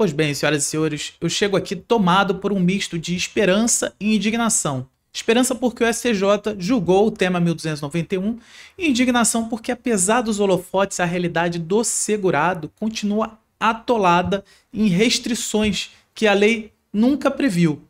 Pois bem, senhoras e senhores, eu chego aqui tomado por um misto de esperança e indignação. Esperança porque o STJ julgou o tema 1291 e indignação porque, apesar dos holofotes, a realidade do segurado continua atolada em restrições que a lei nunca previu.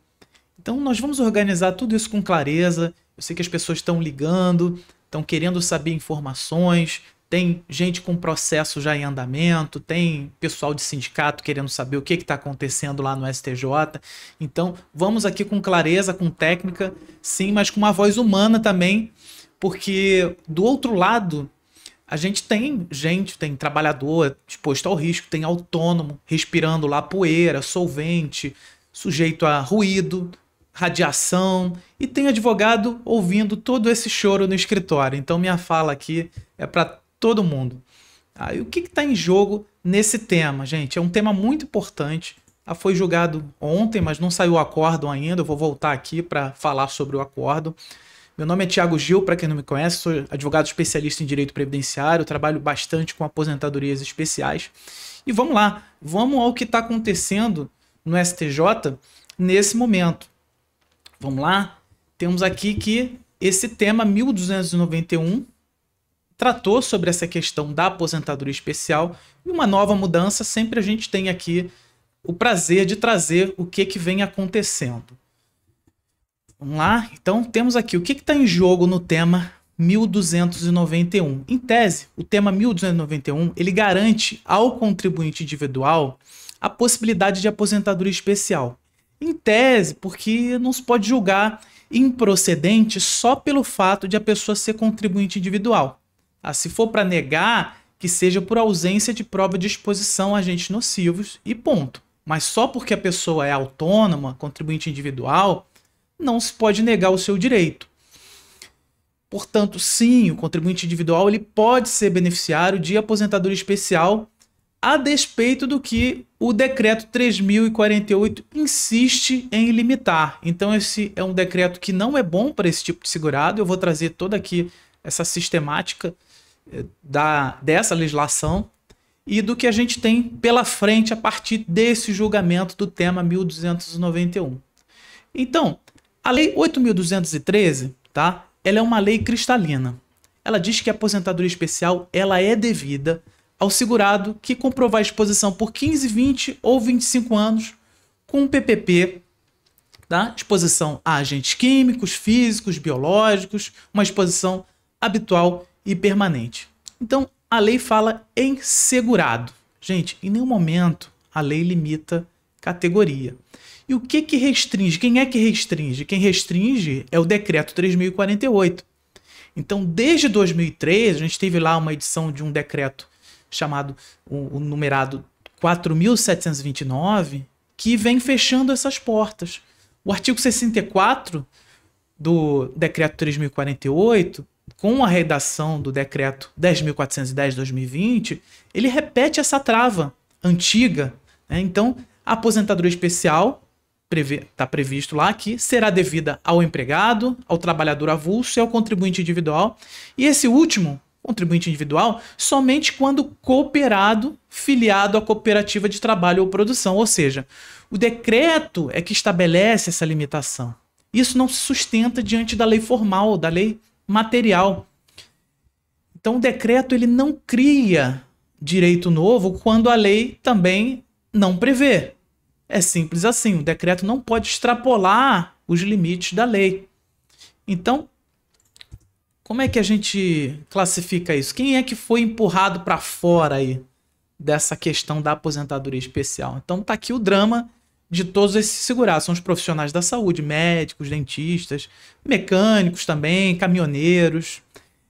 Então nós vamos organizar tudo isso com clareza. Eu sei que as pessoas estão ligando, estão querendo saber informações, tem gente com processo já em andamento, tem pessoal de sindicato querendo saber o que está acontecendo lá no STJ. Então vamos aqui com clareza, com técnica, sim, mas com uma voz humana também, porque do outro lado a gente, tem trabalhador exposto ao risco, tem autônomo respirando lá poeira, solvente, sujeito a ruído, radiação, e tem advogado ouvindo todo esse choro no escritório. Então minha fala aqui é para todo mundo. E o que está em jogo nesse tema, gente? É um tema muito importante. Foi julgado ontem, mas não saiu o acórdão ainda. Eu vou voltar aqui para falar sobre o acórdão. Meu nome é Thiago Gil, para quem não me conhece, sou advogado especialista em direito previdenciário, trabalho bastante com aposentadorias especiais. E vamos lá, vamos ao que está acontecendo no STJ nesse momento. Vamos lá, temos aqui que esse tema 1291 tratou sobre essa questão da aposentadoria especial, e uma nova mudança, sempre a gente tem aqui o prazer de trazer o que vem acontecendo. Vamos lá? Então temos aqui o que está em jogo no tema 1291. Em tese, o tema 1291 ele garante ao contribuinte individual a possibilidade de aposentadoria especial. Em tese, porque não se pode julgar improcedente só pelo fato de a pessoa ser contribuinte individual. Se for para negar, que seja por ausência de prova de exposição a agentes nocivos e ponto. Mas só porque a pessoa é autônoma, contribuinte individual, não se pode negar o seu direito. Portanto, sim, o contribuinte individual ele pode ser beneficiário de aposentadoria especial a despeito do que o decreto 3048 insiste em limitar. Então esse é um decreto que não é bom para esse tipo de segurado. Eu vou trazer toda aqui essa sistemática dessa legislação e do que a gente tem pela frente a partir desse julgamento do tema 1291. Então, a Lei 8.213, tá? Ela é uma lei cristalina. Ela diz que a aposentadoria especial ela é devida ao segurado que comprovar a exposição por 15, 20 ou 25 anos com um PPP, tá? Exposição a agentes químicos, físicos, biológicos, uma exposição habitual e permanente. Então, a lei fala em segurado. Gente, em nenhum momento a lei limita categoria. E o que restringe? Quem é que restringe? Quem restringe é o decreto 3048. Então, desde 2003, a gente teve lá uma edição de um decreto chamado, o numerado 4.729, que vem fechando essas portas. O artigo 64 do decreto 3048, com a redação do decreto 10.410 de 2020, ele repete essa trava antiga, né? Então, a aposentadoria especial está previsto lá que será devida ao empregado, ao trabalhador avulso e ao contribuinte individual. E esse último, contribuinte individual, somente quando cooperado, filiado à cooperativa de trabalho ou produção. Ou seja, o decreto é que estabelece essa limitação. Isso não se sustenta diante da lei formal, da lei material. Então o decreto ele não cria direito novo quando a lei também não prevê. É simples assim, o decreto não pode extrapolar os limites da lei. Então, como é que a gente classifica isso? Quem é que foi empurrado para fora aí dessa questão da aposentadoria especial? Então tá aqui o drama de todos esses segurados. São os profissionais da saúde, médicos, dentistas, mecânicos também, caminhoneiros,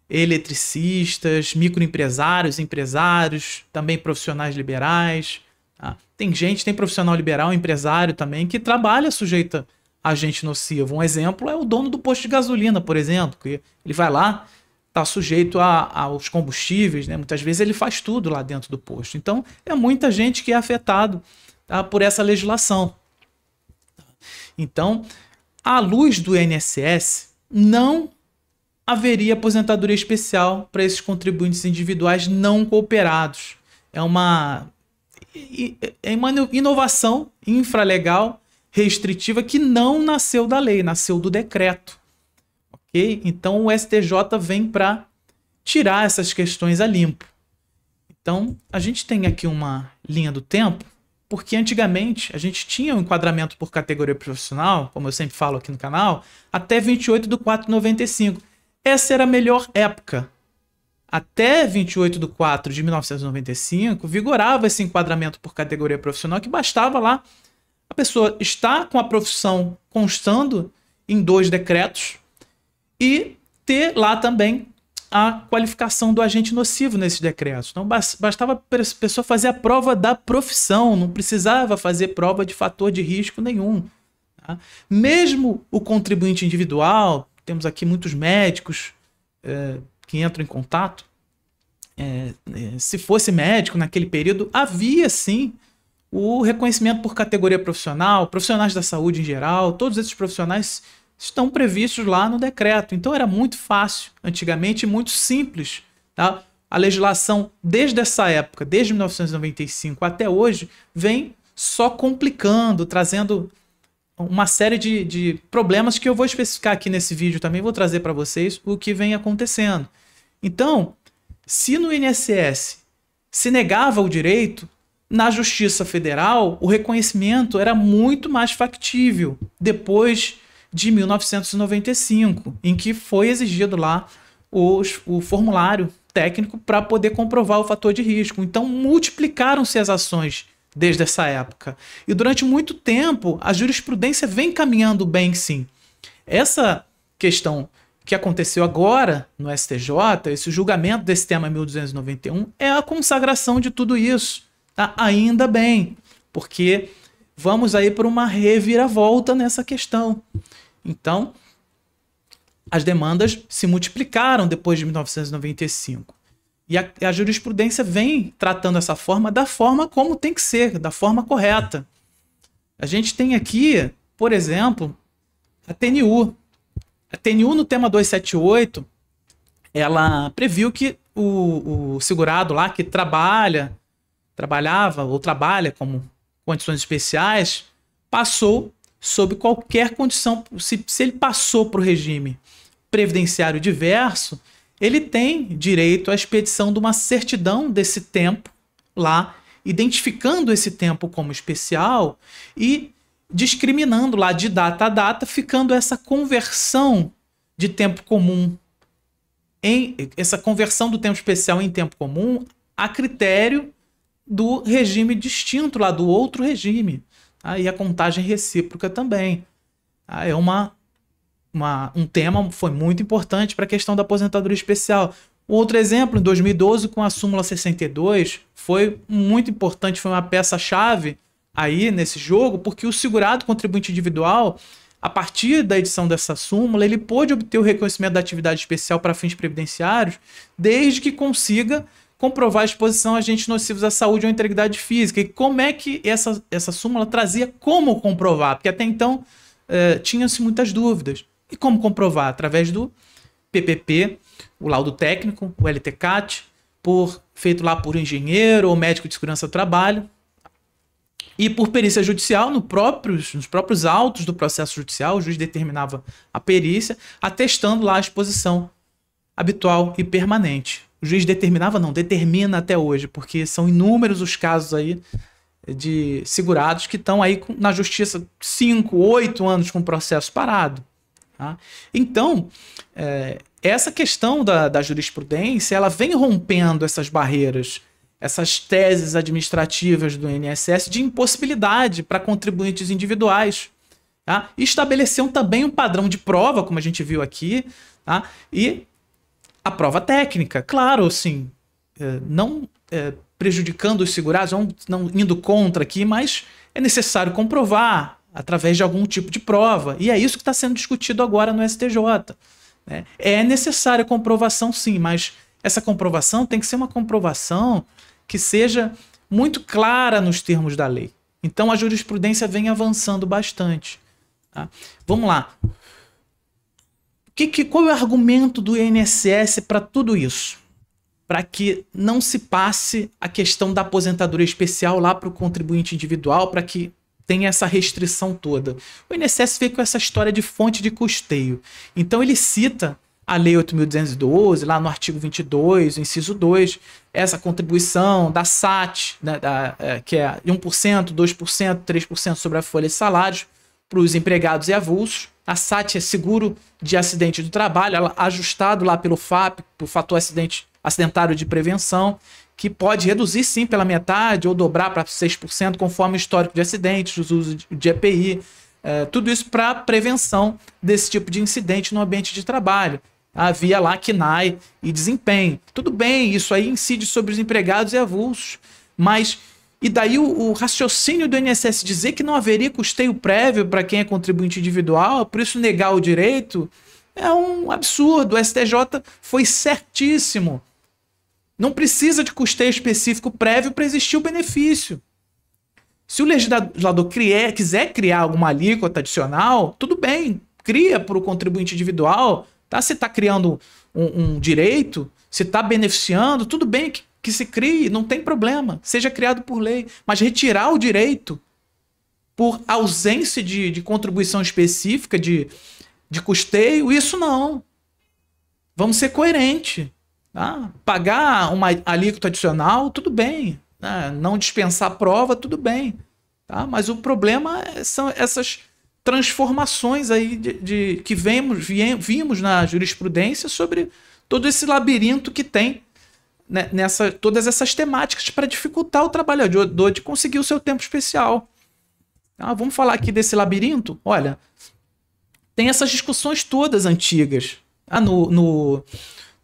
eletricistas, microempresários, empresários, também profissionais liberais. Tem profissional liberal, empresário também, que trabalha sujeito a agente nocivo. Um exemplo é o dono do posto de gasolina, por exemplo, que ele vai lá, está sujeito aos combustíveis, né? Muitas vezes ele faz tudo lá dentro do posto. Então, é muita gente que é afetado, tá, por essa legislação. Então, à luz do INSS, não haveria aposentadoria especial para esses contribuintes individuais não cooperados. é uma inovação infralegal restritiva que não nasceu da lei, nasceu do decreto. Ok? Então o STJ vem para tirar essas questões a limpo. Então a gente tem aqui uma linha do tempo, porque antigamente a gente tinha um enquadramento por categoria profissional, como eu sempre falo aqui no canal, até 28/4/95. Essa era a melhor época. Até 28/4/1995, vigorava esse enquadramento por categoria profissional, que bastava lá a pessoa estar com a profissão constando em 2 decretos e ter lá também a qualificação do agente nocivo nesses decretos. Então bastava a pessoa fazer a prova da profissão, não precisava fazer prova de fator de risco nenhum. Tá? Mesmo o contribuinte individual, temos aqui muitos médicos que entram em contato, se fosse médico naquele período, havia sim o reconhecimento por categoria profissional, profissionais da saúde em geral, todos esses profissionais estão previstos lá no decreto. Então era muito fácil, antigamente, muito simples. Tá? A legislação, desde essa época, desde 1995 até hoje, vem só complicando, trazendo uma série de problemas que eu vou especificar aqui nesse vídeo também, vou trazer para vocês o que vem acontecendo. Então, se no INSS se negava o direito, na Justiça Federal o reconhecimento era muito mais factível depois de 1995, em que foi exigido lá o formulário técnico para poder comprovar o fator de risco. Então multiplicaram-se as ações desde essa época. E durante muito tempo a jurisprudência vem caminhando bem, sim. Essa questão que aconteceu agora no STJ, esse julgamento desse tema 1291, é a consagração de tudo isso. Tá? Ainda bem, porque vamos aí por uma reviravolta nessa questão. Então, as demandas se multiplicaram depois de 1995. E a jurisprudência vem tratando essa forma da forma como tem que ser, da forma correta. A gente tem aqui, por exemplo, a TNU. A TNU, no tema 278, ela previu que o segurado lá que trabalhava ou trabalha como condições especiais, passou sob qualquer condição. Se ele passou para o regime previdenciário diverso, ele tem direito à expedição de uma certidão desse tempo lá, identificando esse tempo como especial e discriminando lá de data a data, ficando essa conversão de tempo comum, essa conversão do tempo especial em tempo comum a critério do regime distinto lá, do outro regime. Tá? E a contagem recíproca também. Tá? É um tema foi muito importante para a questão da aposentadoria especial. Outro exemplo, em 2012, com a súmula 62, foi muito importante, foi uma peça-chave aí nesse jogo, porque o segurado contribuinte individual, a partir da edição dessa súmula, ele pôde obter o reconhecimento da atividade especial para fins previdenciários, desde que consiga comprovar a exposição a agentes nocivos à saúde ou à integridade física. E como é que essa súmula trazia como comprovar? Porque até então tinham-se muitas dúvidas. E como comprovar? Através do PPP, o laudo técnico, o LTCAT, feito lá por engenheiro ou médico de segurança do trabalho, e por perícia judicial, nos próprios autos do processo judicial, o juiz determinava a perícia, atestando lá a exposição habitual e permanente. O juiz determinava, não, determina até hoje, porque são inúmeros os casos aí de segurados que estão aí na justiça 5, 8 anos com o processo parado. Tá? Então, essa questão da jurisprudência, ela vem rompendo essas barreiras, essas teses administrativas do INSS de impossibilidade para contribuintes individuais. Tá? E estabeleceu também um padrão de prova, como a gente viu aqui, tá? E a prova técnica, claro, assim, não prejudicando os segurados, não indo contra aqui, mas é necessário comprovar através de algum tipo de prova. E é isso que está sendo discutido agora no STJ. Né? É necessária comprovação, sim, mas essa comprovação tem que ser uma comprovação que seja muito clara nos termos da lei. Então a jurisprudência vem avançando bastante. Tá? Vamos lá. Qual é o argumento do INSS para tudo isso? para que não se passe a questão da aposentadoria especial lá para o contribuinte individual, para que tenha essa restrição toda. O INSS veio com essa história de fonte de custeio. Então ele cita a Lei 8.212, lá no artigo 22, inciso 2, essa contribuição da SAT, né, que é 1%, 2%, 3% sobre a folha de salários para os empregados e avulsos. A SAT é seguro de acidente do trabalho, ela ajustado lá pelo FAP, por fator acidentário de prevenção, que pode reduzir sim pela metade ou dobrar para 6% conforme o histórico de acidentes, os usos de EPI, tudo isso para prevenção desse tipo de incidente no ambiente de trabalho. Havia lá KNAI e desempenho. Tudo bem, isso aí incide sobre os empregados e avulsos, mas e daí o raciocínio do INSS dizer que não haveria custeio prévio para quem é contribuinte individual, por isso negar o direito, é um absurdo. O STJ foi certíssimo. Não precisa de custeio específico prévio para existir o benefício. Se o legislador quiser criar alguma alíquota adicional, tudo bem, cria para o contribuinte individual. Tá? Se está criando um direito, se está beneficiando, tudo bem que se crie, não tem problema, seja criado por lei. Mas retirar o direito por ausência de contribuição específica, de custeio, isso não. Vamos ser coerentes. Tá? Pagar uma alíquota adicional, tudo bem. Né? Não dispensar prova, tudo bem. Tá? Mas o problema são essas transformações aí que vimos na jurisprudência sobre todo esse labirinto que tem, né, todas essas temáticas para dificultar o trabalhador de conseguir o seu tempo especial. Tá? Vamos falar aqui desse labirinto? Olha, tem essas discussões todas antigas. No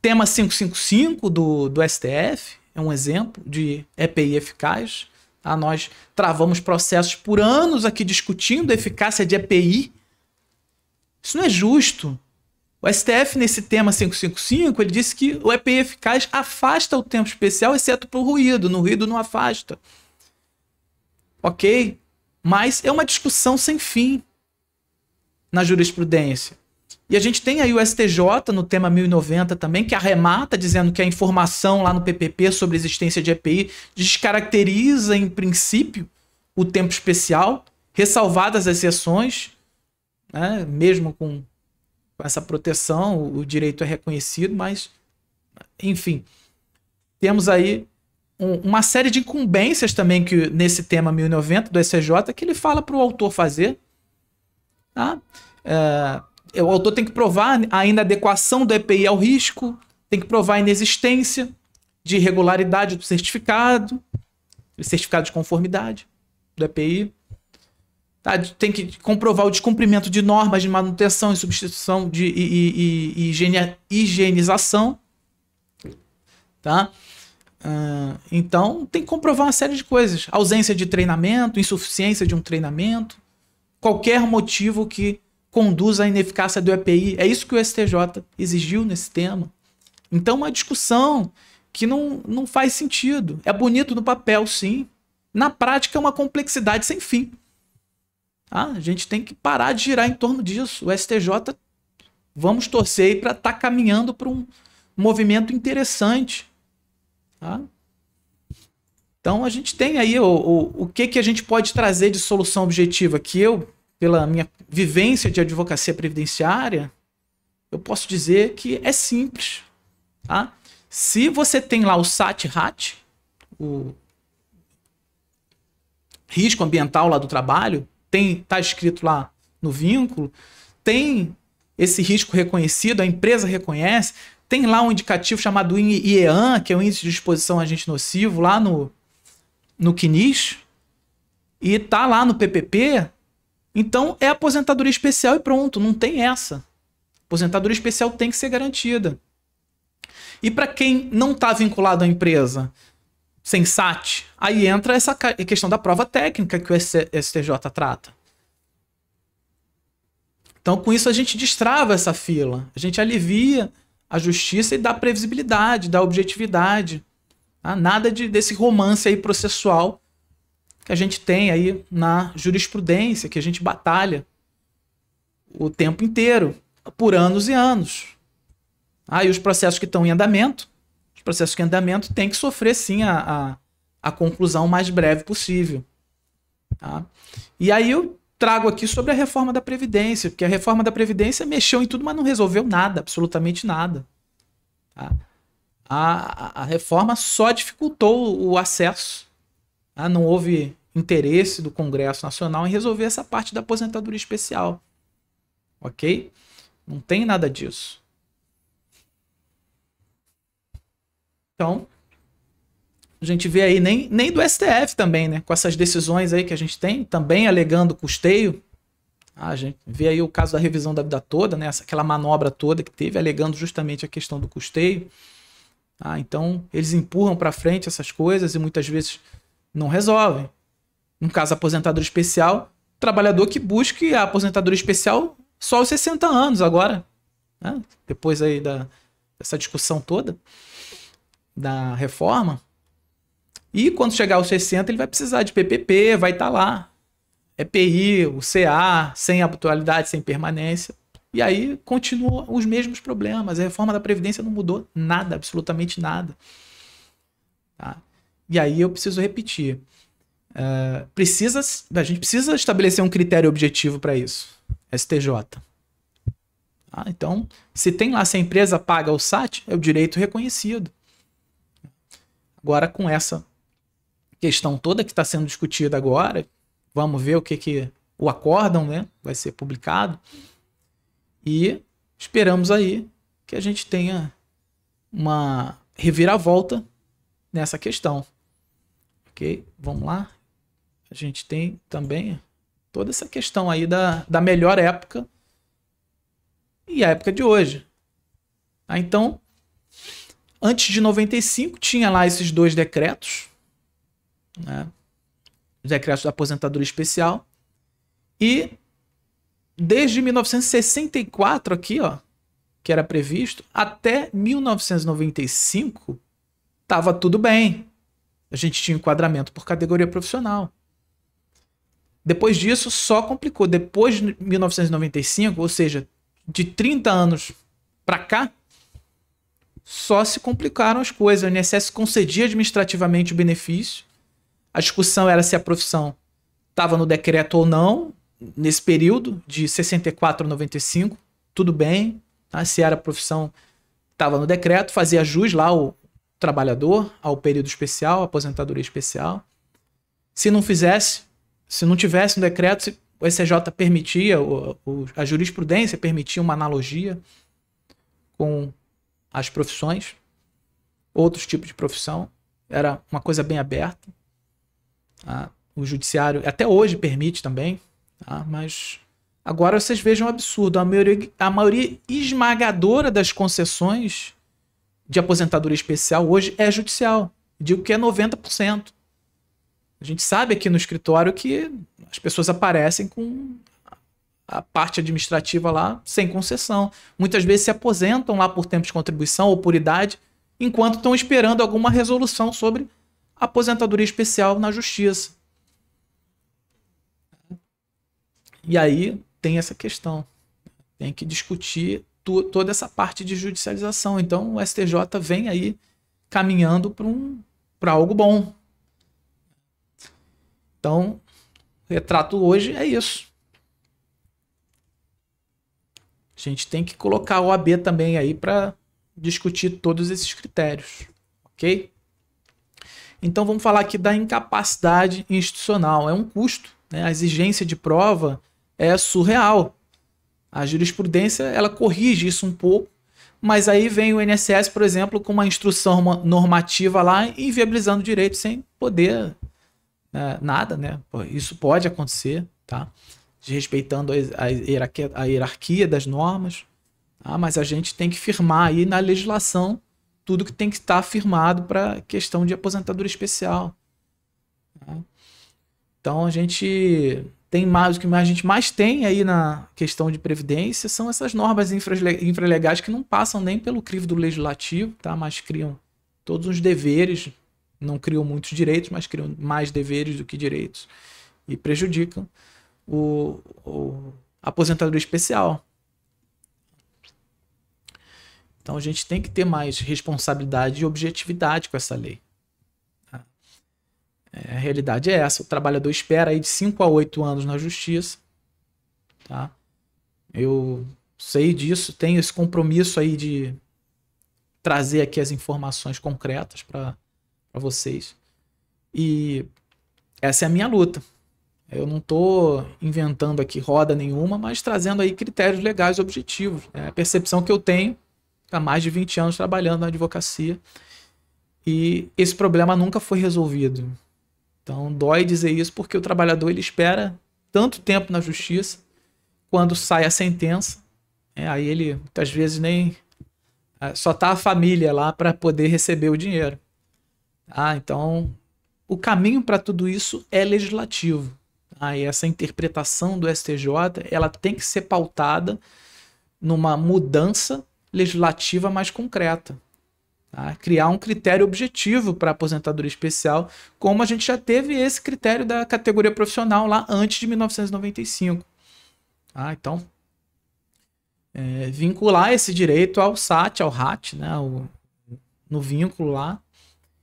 tema 555 do STF, é um exemplo de EPI eficaz. Tá? Nós travamos processos por anos aqui discutindo a eficácia de EPI. Isso não é justo. O STF, nesse tema 555, ele disse que o EPI eficaz afasta o tempo especial, exceto por ruído. No ruído não afasta. Ok? Mas é uma discussão sem fim na jurisprudência. E a gente tem aí o STJ no tema 1090 também, que arremata dizendo que a informação lá no PPP sobre a existência de EPI descaracteriza, em princípio, o tempo especial, ressalvadas as exceções, né? Mesmo com essa proteção, o direito é reconhecido, mas, enfim, temos aí uma série de incumbências também que nesse tema 1090 do STJ que ele fala para o autor fazer. Tá? O autor tem que provar a inadequação do EPI ao risco, tem que provar a inexistência de irregularidade do certificado de conformidade do EPI. Tá? Tem que comprovar o descumprimento de normas de manutenção e substituição e higienização. Tá? Então, tem que comprovar uma série de coisas. Ausência de treinamento, insuficiência de um treinamento, qualquer motivo que conduz à ineficácia do EPI. É isso que o STJ exigiu nesse tema. Então, uma discussão que não faz sentido. É bonito no papel, sim. Na prática, é uma complexidade sem fim. Tá? A gente tem que parar de girar em torno disso. O STJ, vamos torcer para estar caminhando para um movimento interessante. Tá? Então, a gente tem aí o que a gente pode trazer de solução objetiva, que eu, pela minha vivência de advocacia previdenciária, eu posso dizer que é simples. Tá? Se você tem lá o SAT-RAT, o risco ambiental lá do trabalho, está escrito lá no vínculo, tem esse risco reconhecido, a empresa reconhece, tem lá um indicativo chamado IEAN, que é o Índice de Exposição a Agente Nocivo, lá no CNIS, e está lá no PPP, então é aposentadoria especial e pronto, não tem essa. Aposentadoria especial tem que ser garantida. E para quem não está vinculado à empresa, sem SAT, aí entra essa questão da prova técnica que o STJ trata. Então, com isso, a gente destrava essa fila, a gente alivia a justiça e dá previsibilidade, dá objetividade. Tá? Nada desse romance aí processual que a gente tem aí na jurisprudência, que a gente batalha o tempo inteiro, por anos e anos. E os processos que estão em andamento os processos em andamento têm que sofrer sim a conclusão mais breve possível. Tá? E aí eu trago aqui sobre a reforma da Previdência, porque a reforma da Previdência mexeu em tudo, mas não resolveu nada, absolutamente nada. Tá? A reforma só dificultou o acesso. Tá? Não houve interesse do Congresso Nacional em resolver essa parte da aposentadoria especial. Ok? Não tem nada disso. Então, a gente vê aí nem do STF também, né? Com essas decisões aí que a gente tem, também alegando custeio. A gente vê aí o caso da revisão da vida toda, né? Aquela manobra toda que teve, alegando justamente a questão do custeio. Então, eles empurram para frente essas coisas e muitas vezes não resolvem. No caso da aposentadoria especial, trabalhador que busque a aposentadoria especial só aos 60 anos agora. Né? Depois aí dessa discussão toda da reforma. E quando chegar aos 60, ele vai precisar de PPP, vai estar lá. EPI, o CA, sem habitualidade, sem permanência. E aí continuam os mesmos problemas. A reforma da Previdência não mudou nada, absolutamente nada. Tá? E aí eu preciso repetir. A gente precisa estabelecer um critério objetivo para isso. STJ. Tá? Então, se tem lá, se a empresa paga o SAT, é o direito reconhecido. Agora, com essa questão toda que está sendo discutida agora, vamos ver o que o acórdão, né, vai ser publicado. E esperamos aí que a gente tenha uma reviravolta nessa questão. Ok? Vamos lá. A gente tem também toda essa questão aí da melhor época e a época de hoje. Então, antes de 95, tinha lá esses dois decretos, né? Os decretos da aposentadoria especial. E desde 1964 aqui, ó, que era previsto, até 1995, estava tudo bem. A gente tinha enquadramento por categoria profissional. Depois disso, só complicou. Depois de 1995, ou seja, de 30 anos para cá, só se complicaram as coisas. O INSS concedia administrativamente o benefício. A discussão era se a profissão estava no decreto ou não, nesse período de 64 a 95, tudo bem. Tá? Se era a profissão, estava no decreto, fazia jus lá o trabalhador ao período especial, aposentadoria especial. Se não fizesse, se não tivesse no decreto, o STJ permitia, a jurisprudência permitia uma analogia com as profissões, outros tipos de profissão. Era uma coisa bem aberta. Tá? O judiciário até hoje permite também, tá? Mas agora vocês vejam um absurdo. A maioria esmagadora das concessões de aposentadoria especial hoje é judicial. Digo que é 90%. A gente sabe aqui no escritório que as pessoas aparecem com a parte administrativa lá sem concessão. Muitas vezes se aposentam lá por tempo de contribuição ou por idade, enquanto estão esperando alguma resolução sobre aposentadoria especial na justiça. E aí tem essa questão. Tem que discutir toda essa parte de judicialização. Então o STJ vem aí caminhando para algo bom. Então, o retrato hoje é isso. A gente tem que colocar a OAB também aí para discutir todos esses critérios. Ok? Então vamos falar aqui da incapacidade institucional. É um custo, né? A exigência de prova é surreal. A jurisprudência ela corrige isso um pouco, mas aí vem o INSS, por exemplo, com uma instrução normativa lá inviabilizando o direito sem poder nada, né? Isso pode acontecer, tá? Desrespeitando a hierarquia das normas, tá? Mas a gente tem que firmar aí na legislação tudo que tem que estar firmado para questão de aposentadoria especial. Tá? Então a gente tem mais, o que a gente mais tem aí na questão de previdência são essas normas infralegais que não passam nem pelo crivo do legislativo, tá? Mas criam todos os deveres, não criam muitos direitos, mas criam mais deveres do que direitos e prejudicam a aposentadoria especial. Então a gente tem que ter mais responsabilidade e objetividade com essa lei. Tá? A realidade é essa. O trabalhador espera aí de 5 a 8 anos na justiça. Tá? Eu sei disso, tenho esse compromisso aí de trazer aqui as informações concretas para vocês. E essa é a minha luta. Eu não estou inventando aqui roda nenhuma, mas trazendo aí critérios legais objetivos. É a percepção que eu tenho há mais de 20 anos trabalhando na advocacia. E esse problema nunca foi resolvido. Então dói dizer isso porque o trabalhador ele espera tanto tempo na justiça, quando sai a sentença, aí ele muitas vezes nem... só tá a família lá para poder receber o dinheiro. Então, o caminho para tudo isso é legislativo. E essa interpretação do STJ ela tem que ser pautada numa mudança legislativa mais concreta. Criar um critério objetivo para a aposentadoria especial, como a gente já teve esse critério da categoria profissional lá antes de 1995. Então, vincular esse direito ao SAT, ao RAT, né, no vínculo lá,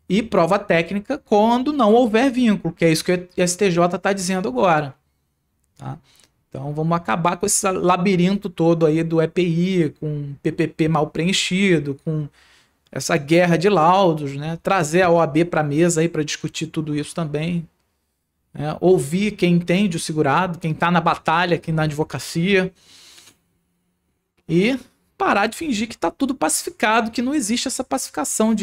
e prova técnica quando não houver vínculo, que é isso que o STJ está dizendo agora. Tá? Então vamos acabar com esse labirinto todo aí do EPI, com PPP mal preenchido, com essa guerra de laudos, né? Trazer a OAB para a mesa aí para discutir tudo isso também. Ouvir quem entende o segurado, quem está na batalha aqui na advocacia. E parar de fingir que está tudo pacificado, que não existe essa pacificação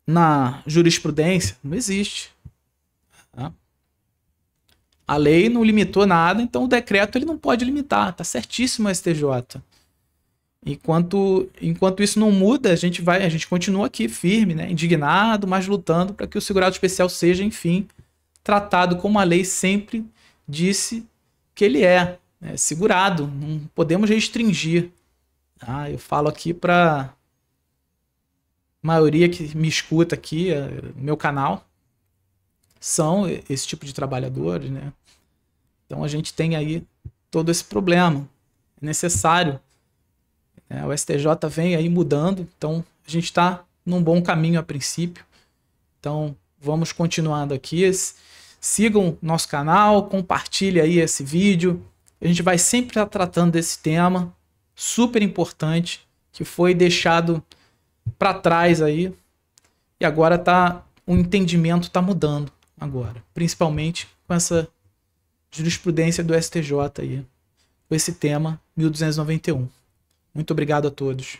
na jurisprudência. Não existe. Tá? A lei não limitou nada, então o decreto ele não pode limitar. Tá certíssimo o STJ. Enquanto isso não muda, a gente continua aqui firme, né, indignado, mas lutando para que o segurado especial seja, enfim, tratado como a lei sempre disse que ele é, né, segurado. Não podemos restringir. Eu falo aqui para a maioria que me escuta aqui no meu canal são esse tipo de trabalhadores, né? Então a gente tem aí todo esse problema. É necessário. O STJ vem aí mudando, então a gente está num bom caminho a princípio. Então vamos continuando aqui. Sigam nosso canal, compartilhe aí esse vídeo. A gente vai sempre estar tratando desse tema super importante que foi deixado para trás aí e agora o entendimento está mudando agora, principalmente com essa jurisprudência do STJ aí, com esse tema 1291. Muito obrigado a todos.